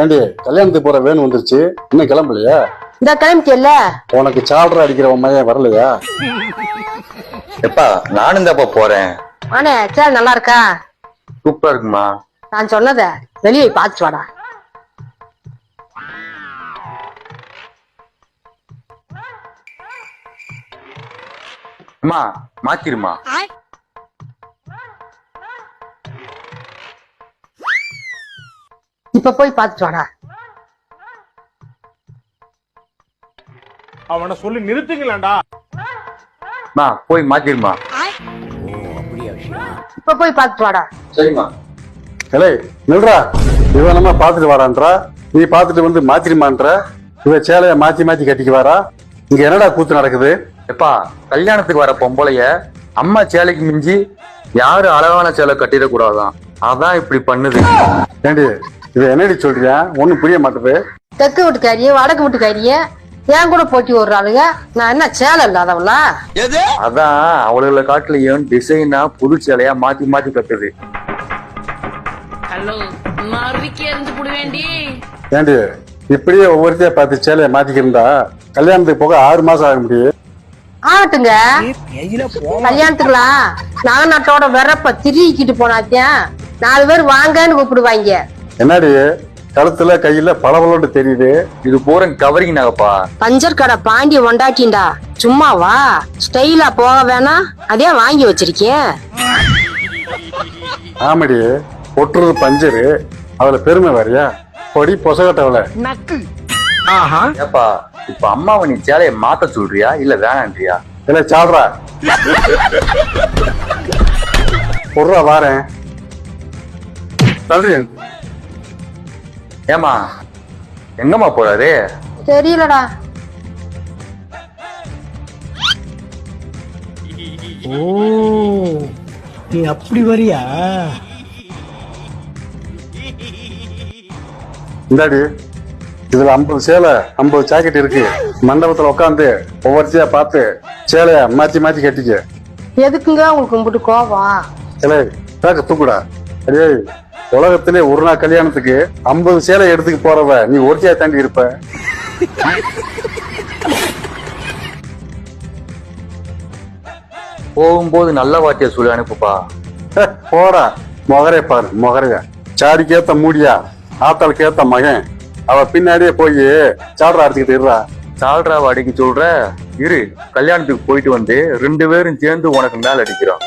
ஏண்டி கல்யாணத்துக்கு போற வேன் வந்துருச்சு, இன்னும் கிளம்பலையா? இந்த கிளம்பிக்கல. உனக்கு சால்ற அடிக்கிற மையம் வரலையா? எப்பா நானும் தான்ப்பா போறேன். ஆனே சரி, நல்லா இருக்கா? சூப்பரா இருக்குமா. நான் சொன்னத வெளியே பாத்துட்டு வாடா. அம்மா மாத்திருமா. இப்ப போய் பாத்துட்டு வாடா. அவனை சொல்லி நிறுத்துங்களேன்டா. அம்மா போய் மாத்திருமா. இப்ப போய் பாத்துட்டு வாடா. சரிம்மா. இல்லை நில்றா. இவன் நம்ம பாத்துட்டு வாரான்றா, நீ பாத்துட்டு வந்து மாத்திரிமான்ற. இவ சேலைய மாத்தி மாத்தி கட்டிக்கு வாரா. இங்க என்னடா கூத்து நடக்குது? எப்பா கல்யாணத்துக்கு வர பொம்பளைய அம்மா சேலைக்கு மிஞ்சி யாரு அழகான சேலை கட்டிடக்கூடாதான், அதான் இப்படி பண்ணுது. ஏண்டி இவ என்னடி சொல்றியா? ஒண்ணும் புரிய மாட்டேது. தெற்கு வீட்டுக்காரிய வடக்கு வீட்டுக்காரிய என் கூட போட்டி ஓடுறாளுங்க. நான் என்ன சேலை இல்லாதவளா? அதான் அவளுகளை காட்டுலயும் டிசைனா புது சேலையா மாத்தி மாத்தி கட்டுது. ஹலோ மறுக்கி எரிஞ்சு புடுவேண்டி. ஏண்டி இப்படியே ஒவ்வொருத்தையா பார்த்து சேலைய மாத்திக்கிருந்தா கல்யாணத்துக்கு போக 6 மாசம் ஆக முடியும். ஆகட்டுங்க, கல்யாணத்துக்குலாம் நாகநாட்டோட வெறப்ப திருக்கிட்டு போனாத்தியா 4 பேர் வாங்கன்னு கூப்பிடுவாங்க. என்னடி கழுத்துல கையில பளபளன்னு தெரியுது? இது பூரா கவரிங் நகைப்பா. பஞ்சர் கடை பாண்டிய ஒண்டாட்டின்டா. சும்மாவா ஸ்டைலா போக வேணாம், அதே வாங்கி வச்சிருக்கேன். ஆமாடி, ஒட்டுறது பஞ்சரு, அவளை பெருமை வரையா? பொடி பொசகட்டவளை. ஏப்பா இப்ப அம்மாவை நீ சேலைய மாத்த சொல்றியா இல்ல வேணான்றியா? இல்ல சாடுறா பொருளா வாரேன். சொல்றேன். ஏமா எங்கம்மா போறாரு? தெரியலடா. ஓ நீ அப்படி வரியா? இந்தாடி இதுல 50 சேலை 50 ஜாக்கெட் இருக்கு. மண்டபத்துல உட்காந்து ஒவ்வொருத்தையா பார்த்து சேலைய மாத்தி மாத்தி கட்டிக்க. எதுக்குங்க உங்களுக்கு கும்பிட்டு கோவம்? இல்லை பேக்க தூக்குடா. அடே உலகத்திலே ஒரு நாள் கல்யாணத்துக்கு 50 சேலை எடுத்துக்கு போறவ நீ ஒருத்தியா தாண்டி இருப்ப. போகும்போது நல்ல வார்த்தைய சொல்லி அனுப்புப்பா. போடா மொகரைய பாரு, மொகரைய. சாடிக்கேத்த மூடியா, ஆத்தாளுக்கு ஏத்த மகன். அவ பின்னாடியே போய் சாடுறா அடிச்சுக்கிட்டு இருறா. சால்ராவை அடிக்க சொல்ற இரு, கல்யாணத்துக்கு போயிட்டு வந்து 2 பேரும் சேர்ந்து உனக்கு மேல அடிக்கிறோம்.